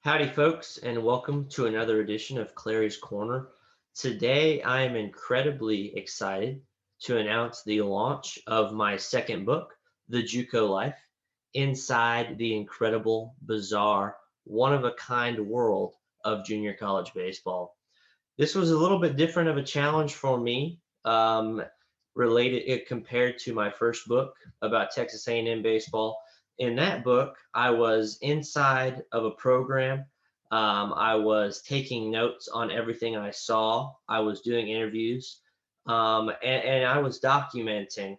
Howdy, folks, and welcome to another edition of Clary's Corner. Today, I am incredibly excited to announce the launch of my second book, The JUCO Life, Inside the Incredible, Bizarre, One-of-a-Kind World of Junior College Baseball. This was a little bit different of a challenge for me, compared to my first book about Texas A&M baseball. In that book, I was inside of a program. I was taking notes on everything I saw. I was doing interviews, and I was documenting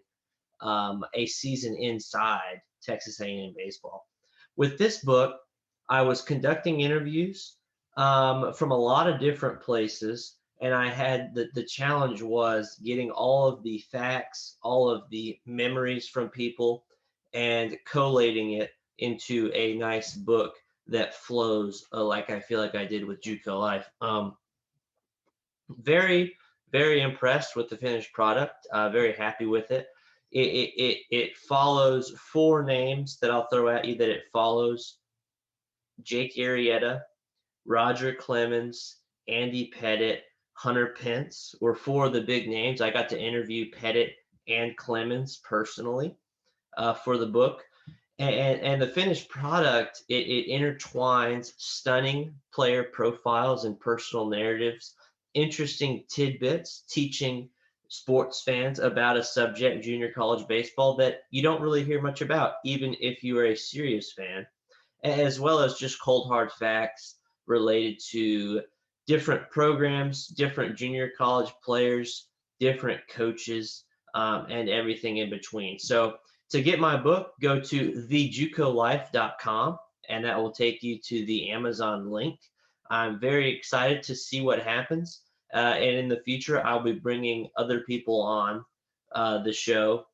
a season inside Texas A&M baseball. With this book, I was conducting interviews from a lot of different places, and I had the challenge was getting all of the facts, all of the memories from people, and collating it into a nice book that flows like I feel like I did with JUCO Life. Very, very impressed with the finished product. Very happy with it. It follows four names that I'll throw at you that it follows: Jake Arrieta, Roger Clemens, Andy Pettit, Hunter Pence were four of the big names. I got to interview Pettit and Clemens personally for the book. And the finished product, it intertwines stunning player profiles and personal narratives, interesting tidbits, teaching sports fans about a subject, junior college baseball, that you don't really hear much about, even if you are a serious fan, as well as just cold hard facts related to different programs, different junior college players, different coaches, and everything in between. So to get my book, go to thejucolife.com, and that will take you to the Amazon link. I'm very excited to see what happens. And in the future, I'll be bringing other people on the show.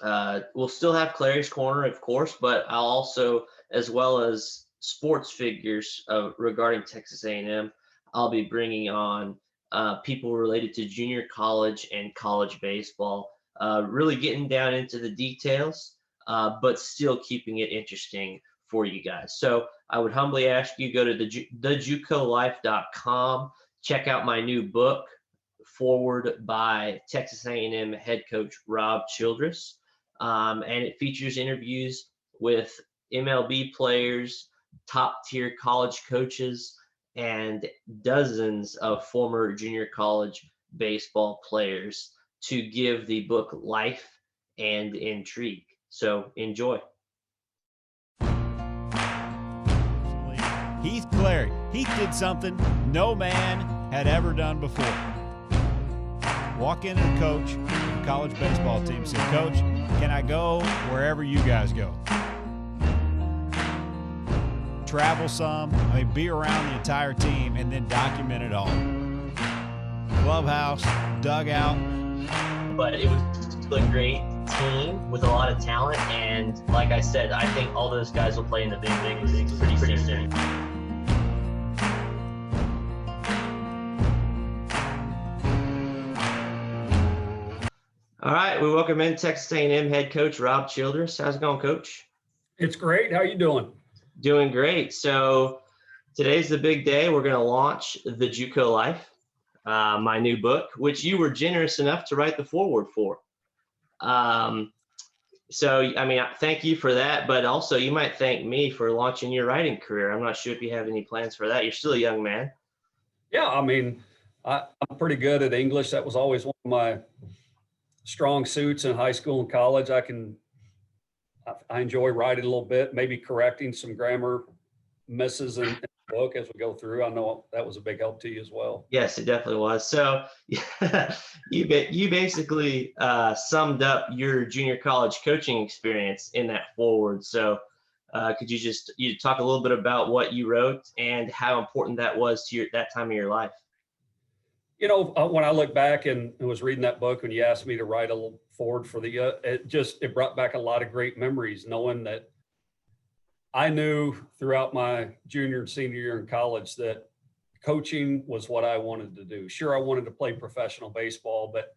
We'll still have Clary's Corner, of course, but I'll also, as well as sports figures regarding Texas A&M, I'll be bringing on people related to junior college and college baseball, really getting down into the details, but still keeping it interesting for you guys. So I would humbly ask you, go to thejucolife.com, check out my new book, Foreword by Texas A&M head coach Rob Childress. And it features interviews with MLB players, top tier college coaches, and dozens of former junior college baseball players to give the book life and intrigue. So enjoy. Heath Clary. Heath did something no man had ever done before. Walk into the coach of the college baseball team and say, "Coach, can I go wherever you guys go?" Travel some, be around the entire team, and then document it all. Clubhouse, dugout. But it was a great team with a lot of talent, and like I said, I think all those guys will play in the big leagues pretty soon. All right, we welcome in Texas A&M head coach Rob Childress. How's it going, Coach? It's great. How are you doing? Doing great. So today's the big day. We're going to launch the JUCO Life, my new book, which you were generous enough to write the foreword for. So, thank you for that, but also you might thank me for launching your writing career. I'm not sure if you have any plans for that. You're still a young man. Yeah, I'm pretty good at English. That was always one of my strong suits in high school and college. I enjoy writing a little bit, maybe correcting some grammar misses in the book as we go through. I know that was a big help to you as well. Yes, it definitely was. So you basically summed up your junior college coaching experience in that foreword. So could you talk a little bit about what you wrote and how important that was to that time of your life? When I look back and was reading that book, when you asked me to write a little forward for it brought back a lot of great memories, knowing that I knew throughout my junior and senior year in college that coaching was what I wanted to do. Sure, I wanted to play professional baseball, but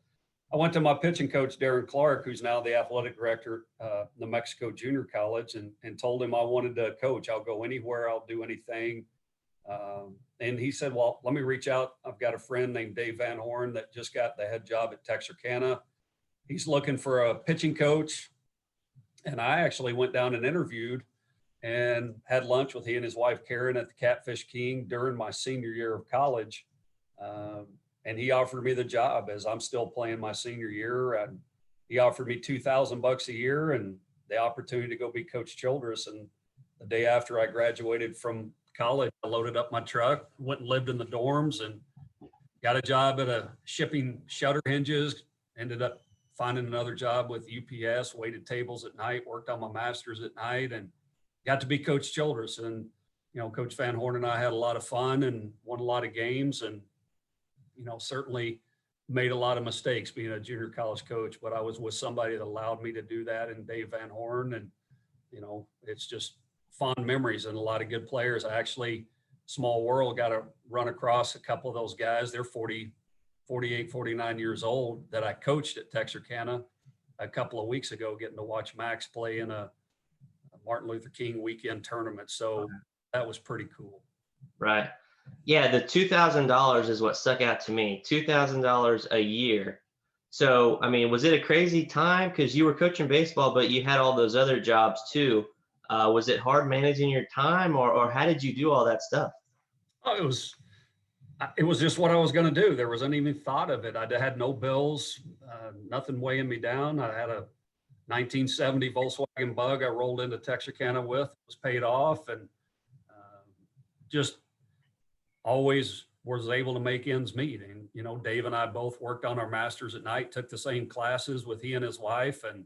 I went to my pitching coach, Darren Clark, who's now the athletic director at New Mexico Junior College, and told him I wanted to coach. I'll go anywhere. I'll do anything. And he said, well, let me reach out. I've got a friend named Dave Van Horn that just got the head job at Texarkana. He's looking for a pitching coach. And I actually went down and interviewed and had lunch with he and his wife, Karen, at the Catfish King during my senior year of college. And he offered me the job as I'm still playing my senior year. And he offered me $2,000 a year and the opportunity to go be Coach Childress. And the day after I graduated from college, I loaded up my truck, went and lived in the dorms, and got a job at a shipping shutter hinges. Ended up finding another job with UPS, waited tables at night, worked on my master's at night, and got to be Coach Childress. And, you know, Coach Van Horn and I had a lot of fun and won a lot of games, and, you know, certainly made a lot of mistakes being a junior college coach, but I was with somebody that allowed me to do that, and Dave Van Horn. And, you know, it's just fond memories and a lot of good players. I actually, small world, got to run across a couple of those guys. They're 40, 48, 49 years old that I coached at Texarkana a couple of weeks ago, getting to watch Max play in a Martin Luther King weekend tournament. So that was pretty cool. Right. Yeah. The $2,000 is what stuck out to me. $2,000 a year. So, I mean, was it a crazy time? Because you were coaching baseball, but you had all those other jobs too. Was it hard managing your time, or how did you do all that stuff? Oh, it was just what I was going to do. There wasn't even thought of it. I had no bills, nothing weighing me down. I had a 1970 Volkswagen Bug I rolled into Texarkana with. It was paid off, and just always was able to make ends meet. And, you know, Dave and I both worked on our masters at night, took the same classes with he and his wife, and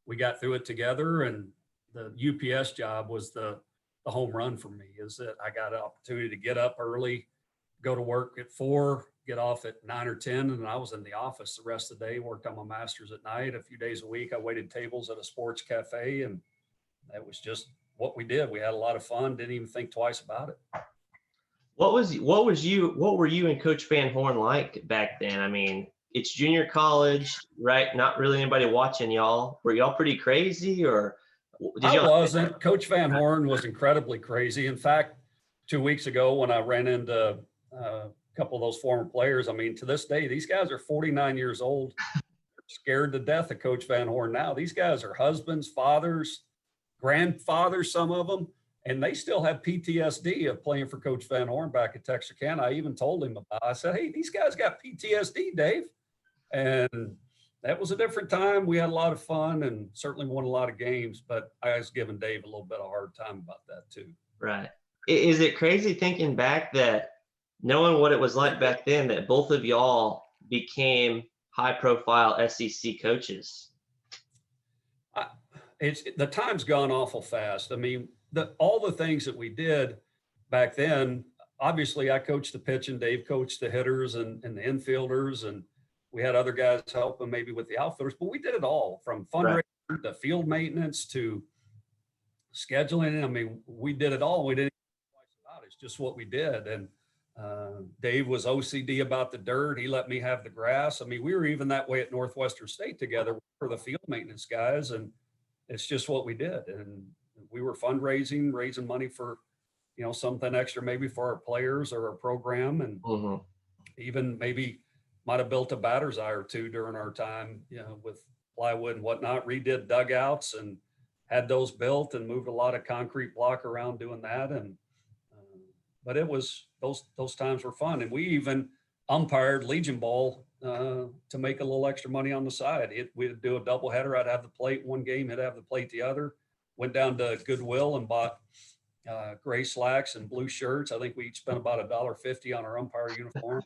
we got through it together. And the UPS job was the home run for me, is that I got an opportunity to get up early, go to work at 4, get off at 9 or 10. And I was in the office the rest of the day, worked on my masters at night. A few days a week, I waited tables at a sports cafe, and that was just what we did. We had a lot of fun, didn't even think twice about it. What were you and Coach Van Horn like back then? I mean, it's junior college, right? Not really anybody watching y'all. Were y'all pretty crazy, or did y'all? I wasn't. Coach Van Horn was incredibly crazy. In fact, 2 weeks ago when I ran into a couple of those former players, I mean, to this day, these guys are 49 years old, scared to death of Coach Van Horn now. These guys are husbands, fathers, grandfathers, some of them, and they still have PTSD of playing for Coach Van Horn back at Texarkana. I even told him about it. I said, hey, these guys got PTSD, Dave. And that was a different time. We had a lot of fun and certainly won a lot of games, but I was giving Dave a little bit of a hard time about that too. Right. Is it crazy thinking back that, knowing what it was like back then, that both of y'all became high-profile SEC coaches? The time's gone awful fast. I mean, all the things that we did back then, obviously I coached the pitch and Dave coached the hitters and the infielders, and we had other guys helping maybe with the outfielders, but we did it all, from fundraising to field maintenance to scheduling. I mean, we did it all. We didn't think twice about it. It's just what we did. And Dave was OCD about the dirt. He let me have the grass. I mean, we were even that way at Northwestern State together for the field maintenance guys, and it's just what we did. And we were fundraising, raising money for, you know, something extra maybe for our players or our program, and even maybe might have built a batter's eye or two during our time, you know, with plywood and whatnot. Redid dugouts and had those built and moved a lot of concrete block around doing that. And but it was, those times were fun. And we even umpired Legion Bowl to make a little extra money on the side. We'd do a doubleheader. I'd have the plate one game, he'd have the plate the other. Went down to Goodwill and bought gray slacks and blue shirts. I think we each spent about $1.50 on our umpire uniforms.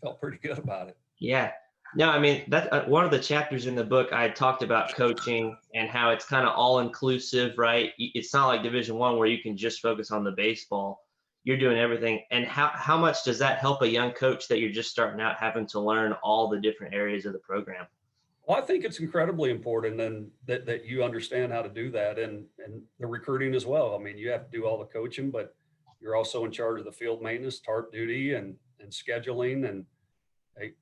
Felt pretty good about it. Yeah. No, I mean, that's one of the chapters in the book. I talked about coaching and how it's kind of all inclusive, right? It's not like Division I where you can just focus on the baseball. You're doing everything. And how much does that help a young coach that you're just starting out, having to learn all the different areas of the program? Well, I think it's incredibly important, and that you understand how to do that, and the recruiting as well. I mean, you have to do all the coaching, but you're also in charge of the field maintenance, tarp duty, and scheduling. And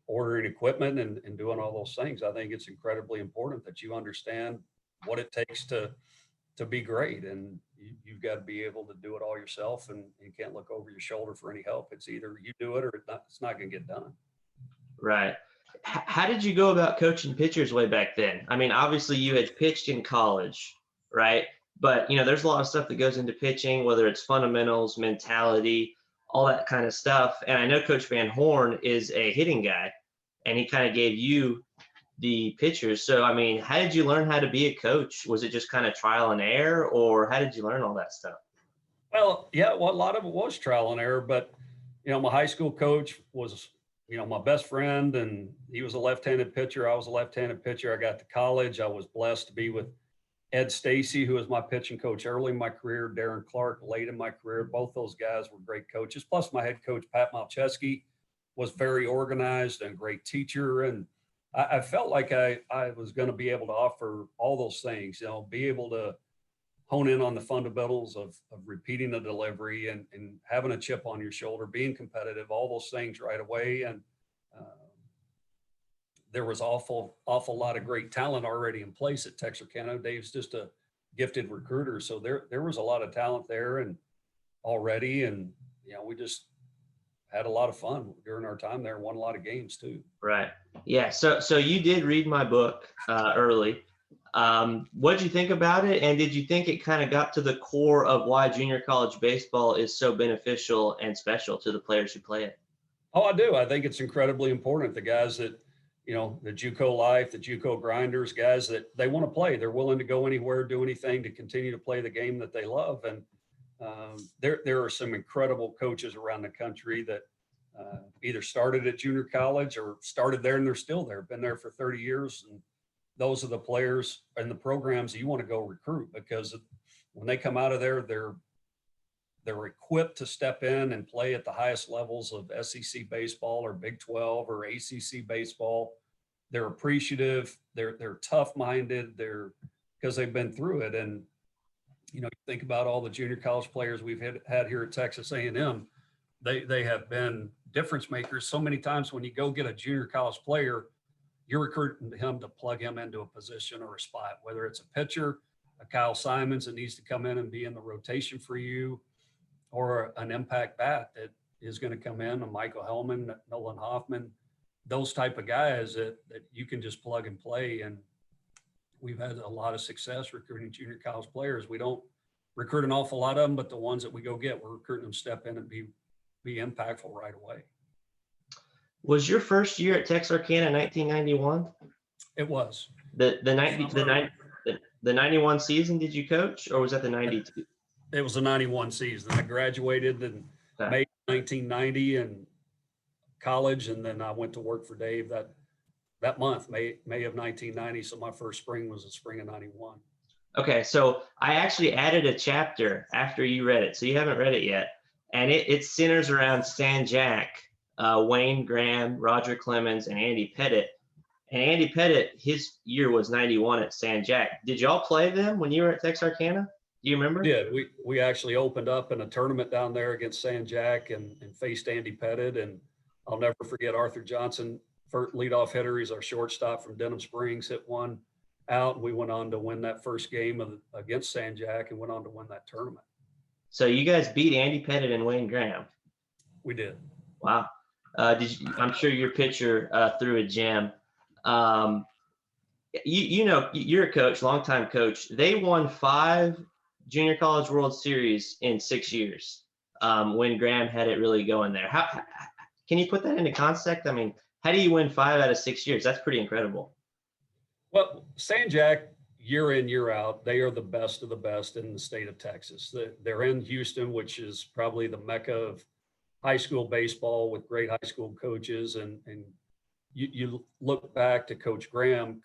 ordering equipment and doing all those things. I think it's incredibly important that you understand what it takes to be great. And you've got to be able to do it all yourself, and you can't look over your shoulder for any help. It's either you do it or it's not going to get done. Right. How did you go about coaching pitchers way back then? I mean, obviously you had pitched in college, right? But, there's a lot of stuff that goes into pitching, whether it's fundamentals, mentality, all that kind of stuff. And I know Coach Van Horn is a hitting guy, and he kind of gave you the pitchers. So, I mean, how did you learn how to be a coach? Was it just kind of trial and error, or how did you learn all that stuff? Well, yeah, well, a lot of it was trial and error, but, my high school coach was, my best friend, and he was a left-handed pitcher. I was a left-handed pitcher. I got to college. I was blessed to be with Ed Stacy, who was my pitching coach early in my career, Darren Clark late in my career. Both those guys were great coaches. Plus my head coach, Pat Malcheski, was very organized and a great teacher. And I felt like I was going to be able to offer all those things, be able to hone in on the fundamentals of repeating the delivery and having a chip on your shoulder, being competitive, all those things right away. And there was awful lot of great talent already in place at Texarkana. Dave's just a gifted recruiter. So there was a lot of talent there and already. And, we just had a lot of fun during our time there, won a lot of games too. Right. Yeah. So you did read my book early. What did you think about it? And did you think it kind of got to the core of why junior college baseball is so beneficial and special to the players who play it? Oh, I do. I think it's incredibly important. The guys that, the JUCO Life, the JUCO grinders, guys that they want to play. They're willing to go anywhere, do anything to continue to play the game that they love. And there are some incredible coaches around the country that either started at junior college or started there and they're still there, been there for 30 years. And those are the players and the programs that you want to go recruit, because when they come out of there, they're equipped to step in and play at the highest levels of SEC baseball or Big 12 or ACC baseball. They're appreciative. They're tough-minded. Because they've been through it. And you think about all the junior college players we've had here at Texas A&M. They have been difference makers. So many times when you go get a junior college player, you're recruiting him to plug him into a position or a spot, whether it's a pitcher, a Kyle Simons that needs to come in and be in the rotation for you, or an impact bat that is going to come in, a Michael Hellman, Nolan Hoffman, those type of guys that you can just plug and play. And we've had a lot of success recruiting junior college players. We don't recruit an awful lot of them, but the ones that we go get, we're recruiting them to step in and be impactful right away. Was your first year at Texarkana 1991? It was. The 91 season, did you coach, or was that the 92? It was the 91 season. I graduated in May 1990 in college, and then I went to work for Dave that month, May of 1990. So my first spring was the spring of 91. Okay, so I actually added a chapter after you read it, so you haven't read it yet, and it centers around Stan Jack, Wayne Graham, Roger Clemens, and Andy Pettit. And Andy Pettit, his year was 91 at Stan Jack. Did y'all play them when you were at Texarkana? Do you remember? We did. We actually opened up in a tournament down there against Stan Jack and faced Andy Pettit. And I'll never forget Arthur Johnson, first leadoff hitter. He's our shortstop from Denham Springs, hit one out. And we went on to win that first game against Stan Jack and went on to win that tournament. So you guys beat Andy Pettit and Wayne Graham. We did. Wow. I'm sure your pitcher threw a gem. You're a coach, longtime coach. They won 5 Junior College World Series in 6 years when Graham had it really going there. How can you put that into context? I mean, how do you win 5 out of 6 years? That's pretty incredible. Well, Stan Jack, year in, year out, they are the best of the best in the state of Texas. They're in Houston, which is probably the mecca of high school baseball with great high school coaches. And you look back to Coach Graham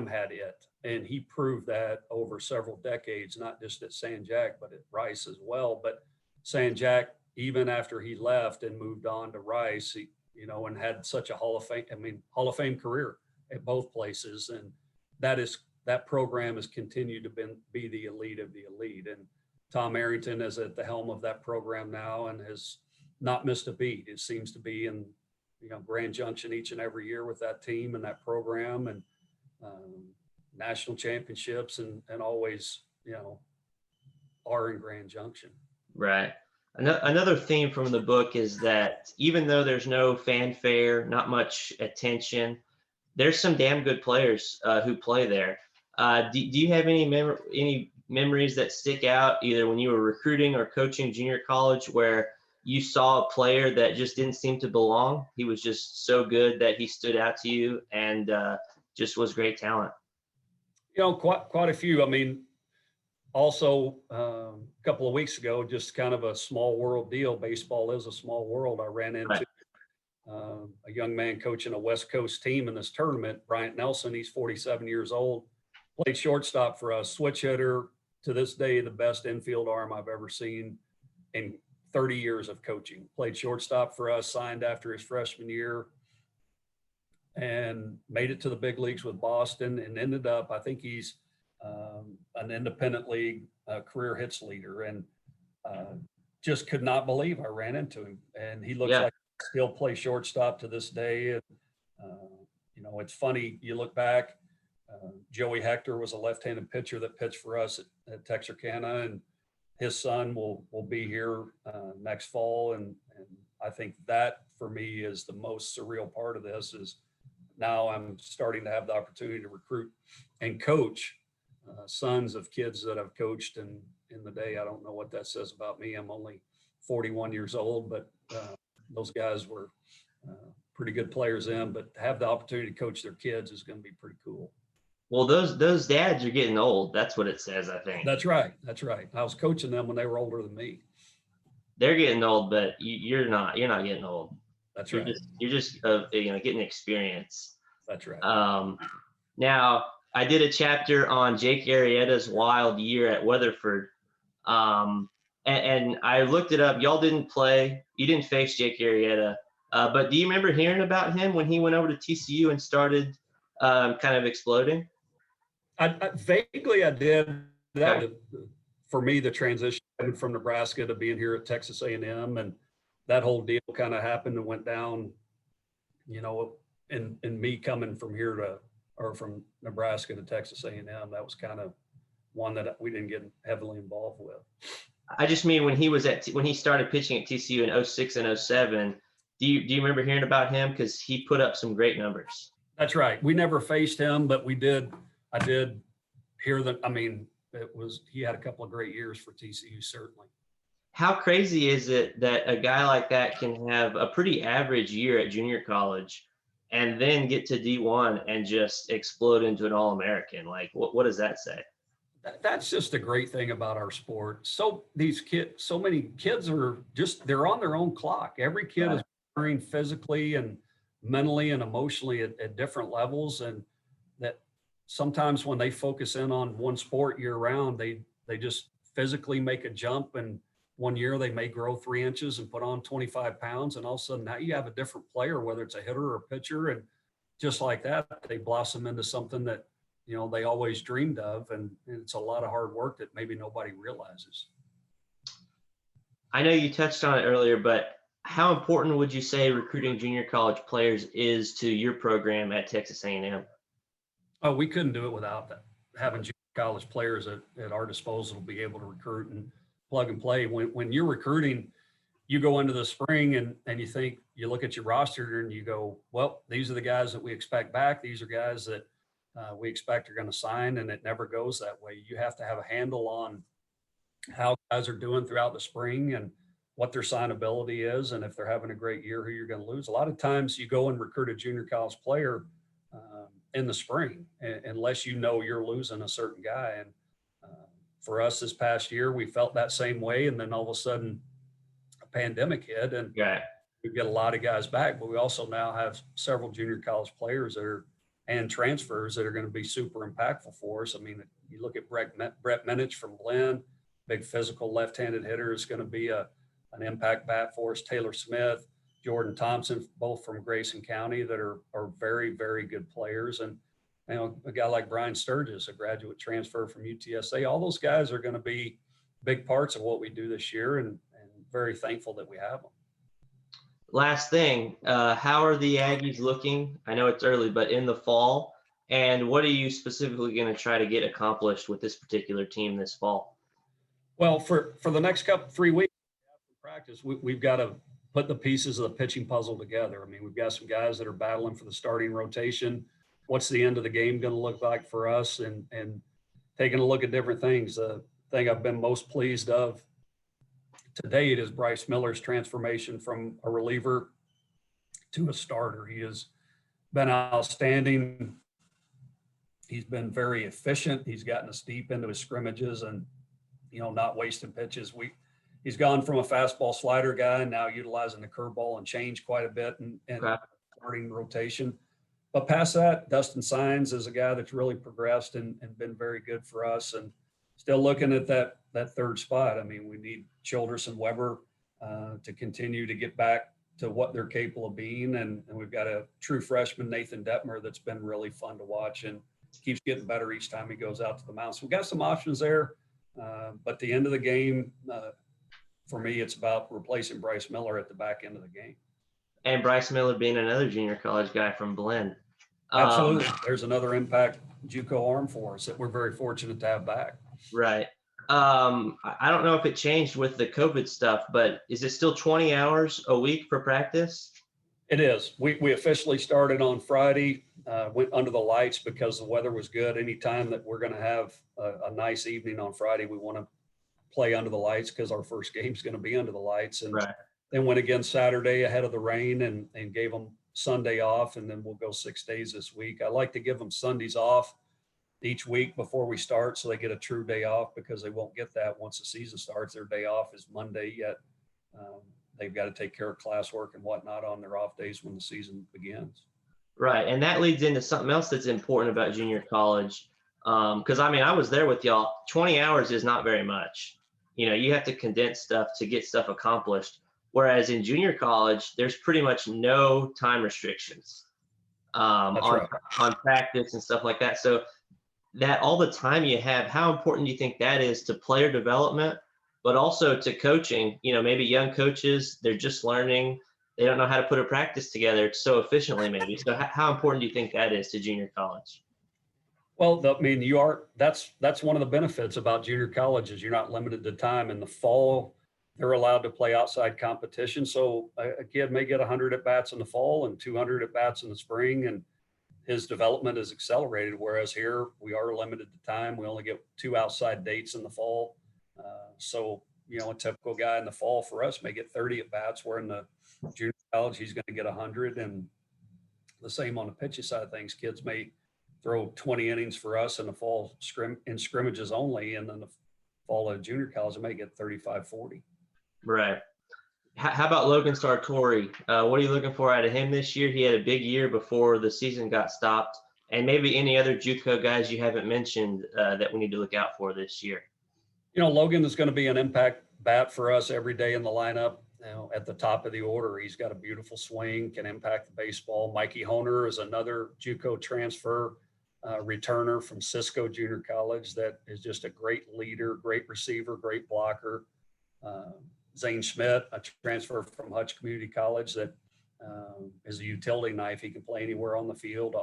had it, and he proved that over several decades, not just at Stan Jack, but at Rice as well. But Stan Jack, even after he left and moved on to Rice, and had such a Hall of Fame career at both places. And that program has continued to be the elite of the elite. And Tom Arrington is at the helm of that program now and has not missed a beat. It seems to be in Grand Junction each and every year with that team and that program, and national championships, and always, are in Grand Junction. Right. Another theme from the book is that even though there's no fanfare, not much attention, there's some damn good players who play there. Do you have any memories that stick out, either when you were recruiting or coaching junior college, where you saw a player that just didn't seem to belong? He was just so good that he stood out to you and just was great talent. Quite a few. I mean, also, a couple of weeks ago, just kind of a small world deal. Baseball is a small world. I ran into a young man coaching a West Coast team in this tournament, Bryant Nelson. He's 47 years old, played shortstop for us, switch hitter, to this day, the best infield arm I've ever seen in 30 years of coaching. Played shortstop for us, signed after his freshman year, and made it to the big leagues with Boston, and ended up, I think he's an independent league career hits leader, and just could not believe I ran into him. And he looks like he still plays shortstop to this day. And, it's funny, you look back, Joey Hector was a left-handed pitcher that pitched for us at Texarkana, and his son will be here next fall. And I think that for me is the most surreal part of this, is now I'm starting to have the opportunity to recruit and coach sons of kids that I've coached in the day. I don't know what that says about me. I'm only 41 years old, but those guys were pretty good players then. But to have the opportunity to coach their kids is going to be pretty cool. Well, those dads are getting old. That's what it says, I think. That's right. I was coaching them when they were older than me. They're getting old, but you're not getting old. That's right. You're just getting experience. That's right. Now, I did a chapter on Jake Arrieta's wild year at Weatherford, and I looked it up. Y'all didn't play. You didn't face Jake Arrieta, but do you remember hearing about him when he went over to TCU and started kind of exploding? I vaguely I did. That was, for me, the transition from Nebraska to being here at Texas A&M, and that whole deal kind of happened and went down, and me coming from here from Nebraska to Texas A&M, that was kind of one that we didn't get heavily involved with. I just mean when he started pitching at TCU in 06 and 07, do you remember hearing about him? Because he put up some great numbers. That's right. We never faced him, but I did hear that. I mean, he had a couple of great years for TCU, certainly. How crazy is it that a guy like that can have a pretty average year at junior college and then get to D1 and just explode into an All-American? Like, what does that say? That's just a great thing about our sport. So many kids are they're on their own clock. Every kid is maturing physically and mentally and emotionally at different levels. And that sometimes when they focus in on one sport year round, they just physically make a jump, and one year they may grow 3 inches and put on 25 pounds. And all of a sudden now you have a different player, whether it's a hitter or a pitcher. And just like that, they blossom into something that, they always dreamed of. And it's a lot of hard work that maybe nobody realizes. I know you touched on it earlier, but how important would you say recruiting junior college players is to your program at Texas A&M? Oh, we couldn't do it without that. Having junior college players at our disposal to be able to recruit and plug and play. When you're recruiting, you go into the spring and you look at your roster and you go, well, these are the guys that we expect back. These are guys that we expect are going to sign, and it never goes that way. You have to have a handle on how guys are doing throughout the spring and what their signability is, and if they're having a great year, who you're going to lose. A lot of times you go and recruit a junior college player in the spring, unless you're losing a certain guy. And for us this past year, we felt that same way, and then all of a sudden a pandemic hit, and we get a lot of guys back, but we also now have several junior college players and transfers that are going to be super impactful for us. I mean, you look at Brett Minich from Glenn, big physical left-handed hitter, is going to be an impact bat for us. Taylor Smith, Jordan Thompson, both from Grayson County, that are very, very good players. And a guy like Brian Sturgis, a graduate transfer from UTSA, all those guys are going to be big parts of what we do this year, and very thankful that we have them. Last thing, how are the Aggies looking? I know it's early, but in the fall, and what are you specifically going to try to get accomplished with this particular team this fall? Well, for the next 3 weeks after practice, we've got to put the pieces of the pitching puzzle together. I mean, we've got some guys that are battling for the starting rotation. What's the end of the game going to look like for us? And taking a look at different things. The thing I've been most pleased of to date is Bryce Miller's transformation from a reliever to a starter. He has been outstanding. He's been very efficient. He's gotten us deep into his scrimmages and, not wasting pitches. He's gone from a fastball slider guy now utilizing the curveball and change quite a bit and Okay. starting rotation. But past that, Dustin Signs is a guy that's really progressed and been very good for us. And still looking at that third spot. I mean, we need Childress and Weber to continue to get back to what they're capable of being. And we've got a true freshman, Nathan Detmer, that's been really fun to watch and keeps getting better each time he goes out to the mound. So we've got some options there. But the end of the game, for me, it's about replacing Bryce Miller at the back end of the game. And Bryce Miller being another junior college guy from Blinn. Absolutely. There's another impact JUCO arm for us that we're very fortunate to have back. Right. I don't know if it changed with the COVID stuff, but is it still 20 hours a week for practice? It is. We officially started on Friday, went under the lights because the weather was good. Anytime that we're going to have a nice evening on Friday, we want to play under the lights because our first game's going to be under the lights. And Right. then went again Saturday ahead of the rain and gave them Sunday off. And then we'll go 6 days this week. I like to give them Sundays off each week before we start so they get a true day off because they won't get that once the season starts. Their day off is Monday, yet they've got to take care of classwork and whatnot on their off days when the season begins. Right. And that leads into something else that's important about junior college. Because, I was there with y'all. 20 hours is not very much. You have to condense stuff to get stuff accomplished. Whereas in junior college, there's pretty much no time restrictions on practice and stuff like that. So that all the time you have, how important do you think that is to player development, but also to coaching? Maybe young coaches, they're just learning. They don't know how to put a practice together so efficiently, maybe. So how important do you think that is to junior college? Well, that's one of the benefits about junior college is you're not limited to time. In the fall, they're allowed to play outside competition. So a kid may get 100 at bats in the fall and 200 at bats in the spring, and his development is accelerated. Whereas here we are limited to time. We only get 2 outside dates in the fall. So, a typical guy in the fall for us may get 30 at bats, where in the junior college, he's going to get 100. And the same on the pitching side of things. Kids may throw 20 innings for us in the fall in scrimmages only. And then the fall of junior college, they may get 35, 40. Right. How about Logan Sartori? What are you looking for out of him this year? He had a big year before the season got stopped. And maybe any other JUCO guys you haven't mentioned that we need to look out for this year. Logan is going to be an impact bat for us every day in the lineup. At the top of the order, he's got a beautiful swing, can impact the baseball. Mikey Honer is another JUCO transfer returner from Cisco Junior College that is just a great leader, great receiver, great blocker. Zane Schmidt, a transfer from Hutch Community College that is a utility knife. He can play anywhere on the field.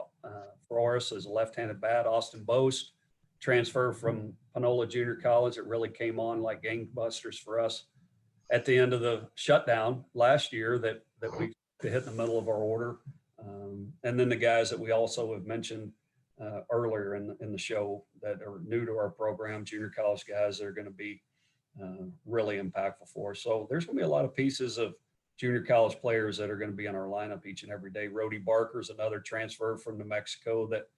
For us is a left-handed bat. Austin Boast, transfer from Panola Junior College. It really came on like gangbusters for us at the end of the shutdown last year that we hit in the middle of our order. And then the guys that we also have mentioned earlier in the show that are new to our program, junior college guys that are going to be really impactful for us. So there's going to be a lot of pieces of junior college players that are going to be in our lineup each and every day. Rody Barker is another transfer from New Mexico that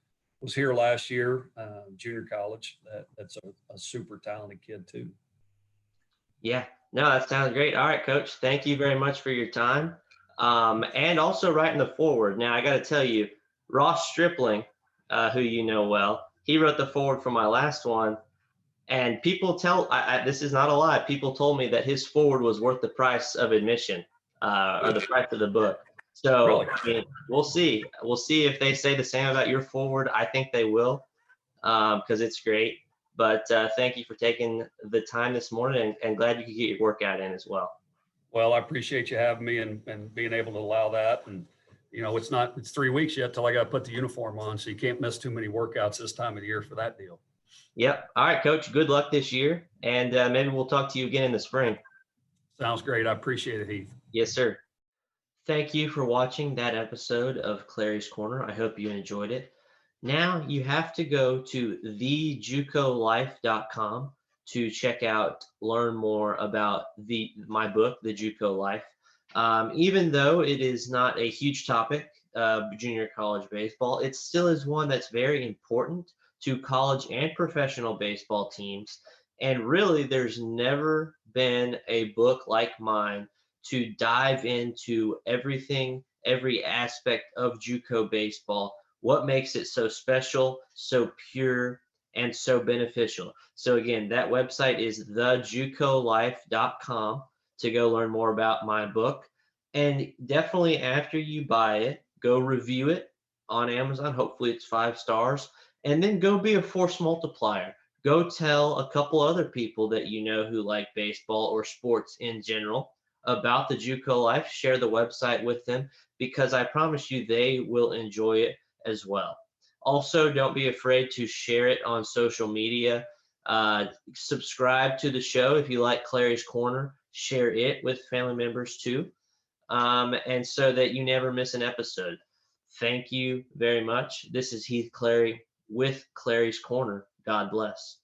was here last year, junior college. That's a super talented kid too. Yeah, no, that sounds great. All right, Coach, thank you very much for your time. And also writing the foreword. Now, I got to tell you, Ross Stripling, who you know well, he wrote the foreword for my last one. And people this is not a lie, people told me that his foreword was worth the price of admission or the price of the book. So really? We'll see. We'll see if they say the same about your foreword. I think they will because it's great. But thank you for taking the time this morning and glad you could get your workout in as well. Well, I appreciate you having me and being able to allow that. And, it's 3 weeks yet till I got to put the uniform on. So you can't miss too many workouts this time of the year for that deal. Yep. All right, Coach. Good luck this year, and maybe we'll talk to you again in the spring. Sounds great. I appreciate it, Heath. Yes, sir. Thank you for watching that episode of Clary's Corner. I hope you enjoyed it. Now you have to go to thejucolife.com to check out, learn more about my book, The JUCO Life. Even though it is not a huge topic, junior college baseball, it still is one that's very important to college and professional baseball teams. And really, there's never been a book like mine to dive into everything, every aspect of JUCO baseball, what makes it so special, so pure, and so beneficial. So again, that website is thejucolife.com to go learn more about my book. And definitely after you buy it, go review it on Amazon. Hopefully it's 5 stars. And then go be a force multiplier. Go tell a couple other people that you know who like baseball or sports in general about the JUCO Life. Share the website with them, because I promise you they will enjoy it as well. Also, don't be afraid to share it on social media. Subscribe to the show if you like Clary's Corner. Share it with family members too, and so that you never miss an episode. Thank you very much. This is Heath Clary with Clary's Corner. God bless.